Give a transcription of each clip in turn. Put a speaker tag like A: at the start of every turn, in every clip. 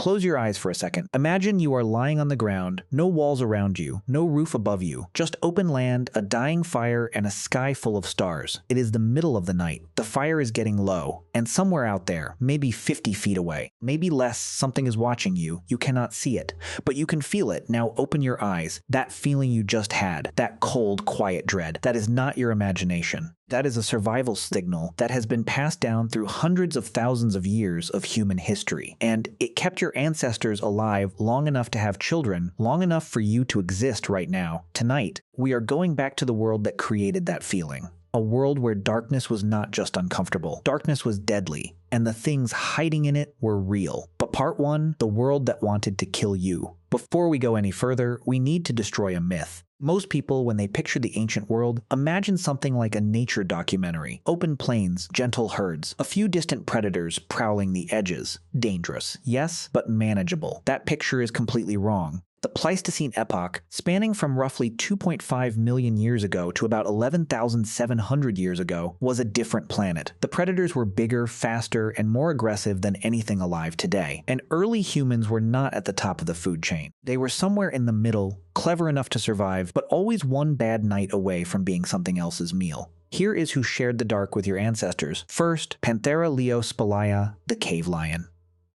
A: Close your eyes for a second. Imagine you are lying on the ground, no walls around you, no roof above you, just open land, a dying fire, and a sky full of stars. It is the middle of the night. The fire is getting low, and somewhere out there, maybe 50 feet away, maybe less, something is watching you. You cannot see it, but you can feel it. Now open your eyes. That feeling you just had, that cold, quiet dread, that is not your imagination. That is a survival signal that has been passed down through hundreds of thousands of years of human history. And it kept your ancestors alive long enough to have children, long enough for you to exist right now. Tonight, we are going back to the world that created that feeling. A world where darkness was not just uncomfortable. Darkness was deadly, and the things hiding in it were real. But part one, the world that wanted to kill you. Before we go any further, we need to destroy a myth. Most people, when they picture the ancient world, imagine something like a nature documentary. Open plains, gentle herds, a few distant predators prowling the edges. Dangerous, yes, but manageable. That picture is completely wrong. The Pleistocene epoch, spanning from roughly 2.5 million years ago to about 11,700 years ago, was a different planet. The predators were bigger, faster, and more aggressive than anything alive today. And early humans were not at the top of the food chain. They were somewhere in the middle, clever enough to survive, but always one bad night away from being something else's meal. Here is who shared the dark with your ancestors. First, Panthera leo spelaea, the cave lion.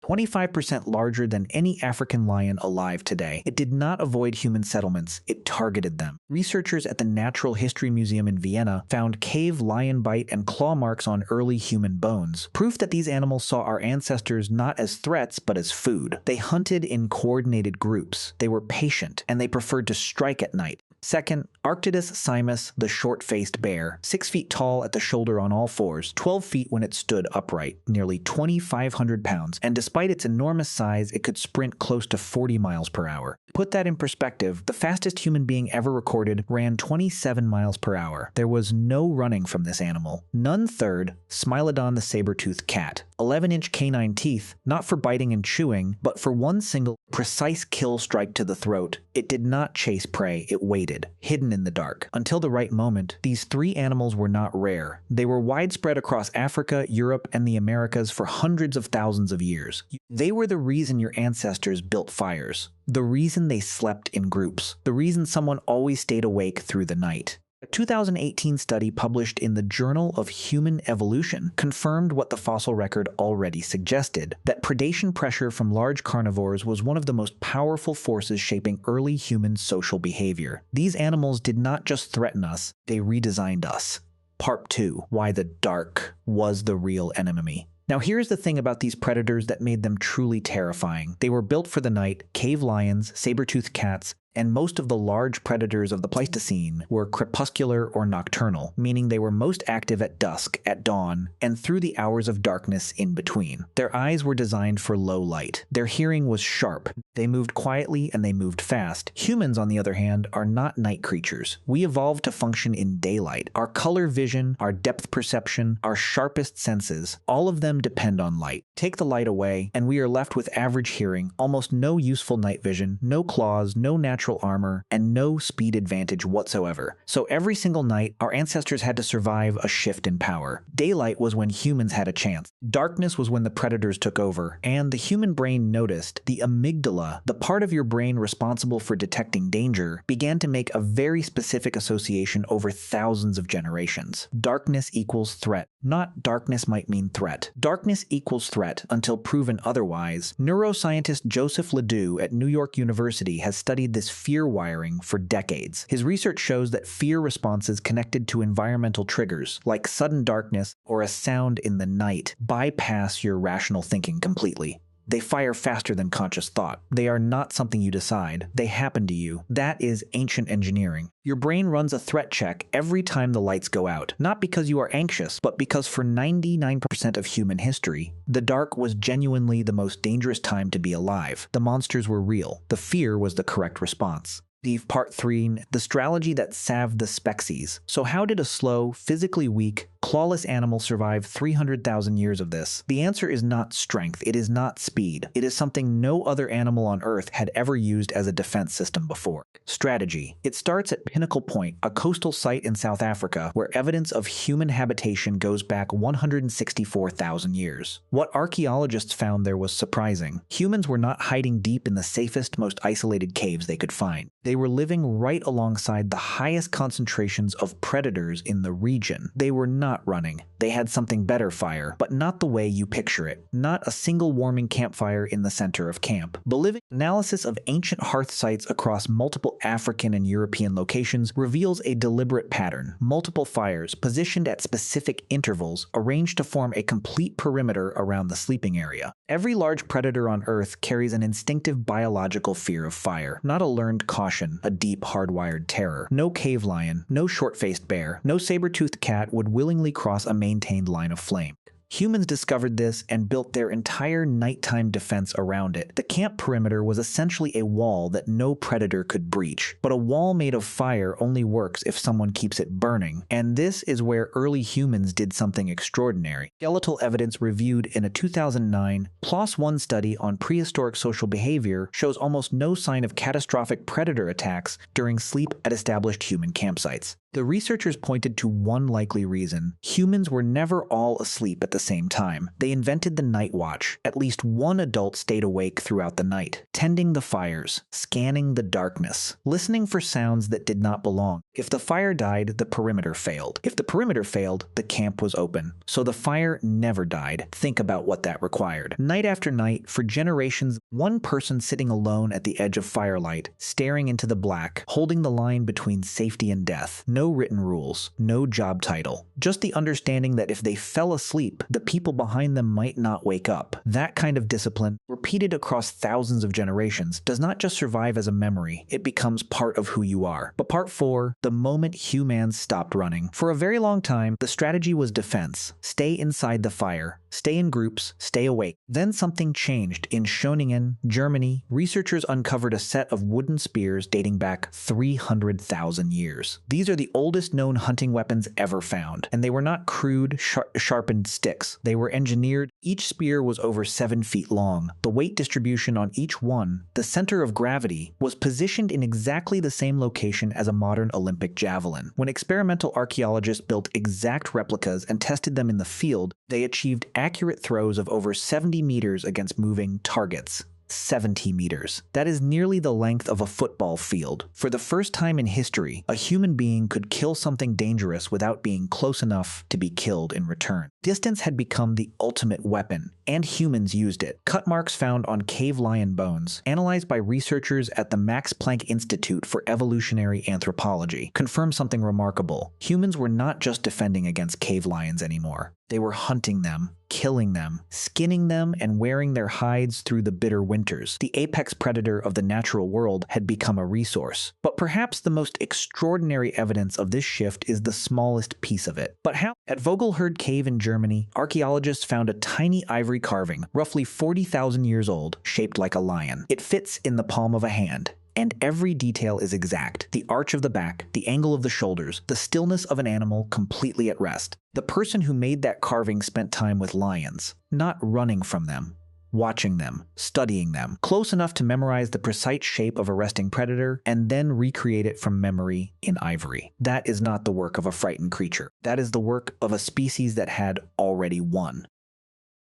A: 25% larger than any African lion alive today. It did not avoid human settlements, it targeted them. Researchers at the Natural History Museum in Vienna found cave lion bite and claw marks on early human bones, proof that these animals saw our ancestors not as threats but as food. They hunted in coordinated groups, they were patient, and they preferred to strike at night. Second, Arctidus simus, the short-faced bear, 6 feet tall at the shoulder on all fours, 12 feet when it stood upright, nearly 2,500 pounds, and despite its enormous size, it could sprint close to 40 miles per hour. Put that in perspective, the fastest human being ever recorded ran 27 miles per hour. There was no running from this animal. None. Third, Smilodon the saber-toothed cat. 11-inch canine teeth, not for biting and chewing, but for one single, precise kill strike to the throat. It did not chase prey, it waited, hidden in the dark. Until the right moment, these three animals were not rare. They were widespread across Africa, Europe, and the Americas for hundreds of thousands of years. They were the reason your ancestors built fires, the reason they slept in groups, the reason someone always stayed awake through the night. A 2018 study published in the Journal of Human Evolution confirmed what the fossil record already suggested, that predation pressure from large carnivores was one of the most powerful forces shaping early human social behavior. These animals did not just threaten us, they redesigned us. Part 2. Why the dark was the real enemy. Now here's the thing about these predators that made them truly terrifying. They were built for the night. Cave lions, saber-toothed cats, and most of the large predators of the Pleistocene were crepuscular or nocturnal, meaning they were most active at dusk, at dawn, and through the hours of darkness in between. Their eyes were designed for low light. Their hearing was sharp. They moved quietly and they moved fast. Humans, on the other hand, are not night creatures. We evolved to function in daylight. Our color vision, our depth perception, our sharpest senses, all of them depend on light. Take the light away, and we are left with average hearing, almost no useful night vision, no claws, no natural armor, and no speed advantage whatsoever. So every single night, our ancestors had to survive a shift in power. Daylight was when humans had a chance. Darkness was when the predators took over, and the human brain noticed the amygdala, the part of your brain responsible for detecting danger, began to make a very specific association over thousands of generations. Darkness equals threat. Not darkness might mean threat. Darkness equals threat until proven otherwise. Neuroscientist Joseph Ledoux at New York University has studied this fear wiring for decades. His research shows that fear responses connected to environmental triggers, like sudden darkness or a sound in the night, bypass your rational thinking completely. They fire faster than conscious thought. They are not something you decide. They happen to you. That is ancient engineering. Your brain runs a threat check every time the lights go out, not because you are anxious, but because for 99% of human history, the dark was genuinely the most dangerous time to be alive. The monsters were real. The fear was the correct response. Part 3, the strategy that saved the species. So how did a slow, physically weak, clawless animal survive 300,000 years of this? The answer is not strength, it is not speed. It is something no other animal on Earth had ever used as a defense system before. Strategy. It starts at Pinnacle Point, a coastal site in South Africa where evidence of human habitation goes back 164,000 years. What archaeologists found there was surprising. Humans were not hiding deep in the safest, most isolated caves they could find. They were living right alongside the highest concentrations of predators in the region. They were not running. They had something better: fire, but not the way you picture it. Not a single warming campfire in the center of camp. Bolivian analysis of ancient hearth sites across multiple African and European locations reveals a deliberate pattern. Multiple fires, positioned at specific intervals, arranged to form a complete perimeter around the sleeping area. Every large predator on Earth carries an instinctive biological fear of fire, not a learned caution, a deep hardwired terror. No cave lion, no short-faced bear, no saber-toothed cat would willingly cross a maintained line of flame. Humans discovered this and built their entire nighttime defense around it. The camp perimeter was essentially a wall that no predator could breach. But a wall made of fire only works if someone keeps it burning. And this is where early humans did something extraordinary. Skeletal evidence reviewed in a 2009 PLOS One study on prehistoric social behavior shows almost no sign of catastrophic predator attacks during sleep at established human campsites. The researchers pointed to one likely reason. Humans were never all asleep at the same time. They invented the night watch. At least one adult stayed awake throughout the night, tending the fires, scanning the darkness, listening for sounds that did not belong. If the fire died, the perimeter failed. If the perimeter failed, the camp was open. So the fire never died. Think about what that required. Night after night, for generations, one person sitting alone at the edge of firelight, staring into the black, holding the line between safety and death. No written rules, no job title, just the understanding that if they fell asleep, the people behind them might not wake up. That kind of discipline, repeated across thousands of generations, does not just survive as a memory, it becomes part of who you are. But part 4, the moment humans stopped running. For a very long time, the strategy was defense. Stay inside the fire, stay in groups, stay awake. Then something changed. In Schoningen, Germany, researchers uncovered a set of wooden spears dating back 300,000 years. These are the oldest known hunting weapons ever found, and they were not crude, sharpened sticks. They were engineered. Each spear was over 7 feet long. The weight distribution on each one, the center of gravity, was positioned in exactly the same location as a modern Olympic javelin. When experimental archaeologists built exact replicas and tested them in the field, they achieved accurate throws of over 70 meters against moving targets. 70 meters. That is nearly the length of a football field. For the first time in history, a human being could kill something dangerous without being close enough to be killed in return. Distance had become the ultimate weapon, and humans used it. Cut marks found on cave lion bones, analyzed by researchers at the Max Planck Institute for Evolutionary Anthropology, confirm something remarkable. Humans were not just defending against cave lions anymore. They were hunting them, killing them, skinning them, and wearing their hides through the bitter winters. The apex predator of the natural world had become a resource. But perhaps the most extraordinary evidence of this shift is the smallest piece of it. But how? At Vogelherd Cave in Germany, archaeologists found a tiny ivory carving, roughly 40,000 years old, shaped like a lion. It fits in the palm of a hand. And every detail is exact. The arch of the back, the angle of the shoulders, the stillness of an animal completely at rest. The person who made that carving spent time with lions, not running from them, watching them, studying them, close enough to memorize the precise shape of a resting predator, and then recreate it from memory in ivory. That is not the work of a frightened creature. That is the work of a species that had already won.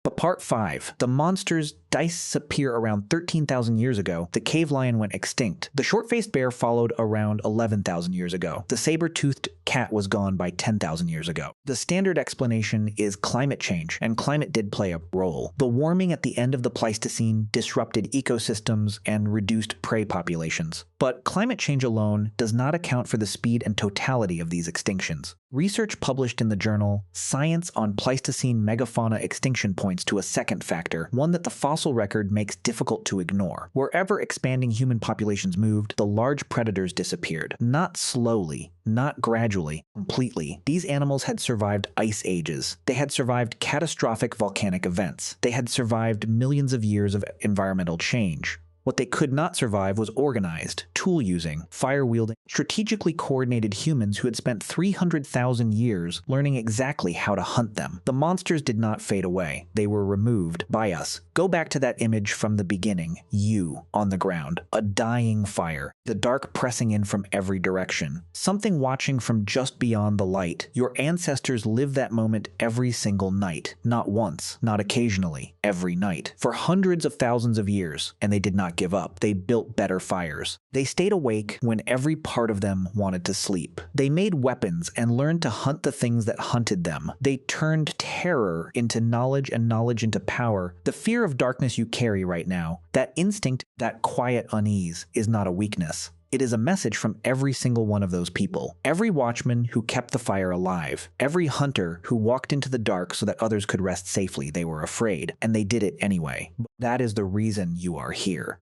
A: But part 5, the monsters disappear around 13,000 years ago. The cave lion went extinct. The short-faced bear followed around 11,000 years ago. The saber-toothed cat was gone by 10,000 years ago. The standard explanation is climate change, and climate did play a role. The warming at the end of the Pleistocene disrupted ecosystems and reduced prey populations. But climate change alone does not account for the speed and totality of these extinctions. Research published in the journal Science on Pleistocene Megafauna Extinction points to a second factor, one that the fossil record makes difficult to ignore. Wherever expanding human populations moved, the large predators disappeared. Not slowly, not gradually, completely. These animals had survived ice ages. They had survived catastrophic volcanic events. They had survived millions of years of environmental change. What they could not survive was organized, tool-using, fire-wielding, strategically coordinated humans who had spent 300,000 years learning exactly how to hunt them. The monsters did not fade away. They were removed by us. Go back to that image from the beginning. You on the ground. A dying fire. The dark pressing in from every direction. Something watching from just beyond the light. Your ancestors lived that moment every single night. Not once, not occasionally, every night. For hundreds of thousands of years, and they did not give up. They built better fires. They stayed awake when every part of them wanted to sleep. They made weapons and learned to hunt the things that hunted them. They turned terror into knowledge and knowledge into power. The fear of darkness you carry right now, that instinct, that quiet unease, is not a weakness. It is a message from every single one of those people. Every watchman who kept the fire alive. Every hunter who walked into the dark so that others could rest safely. They were afraid, and they did it anyway. That is the reason you are here.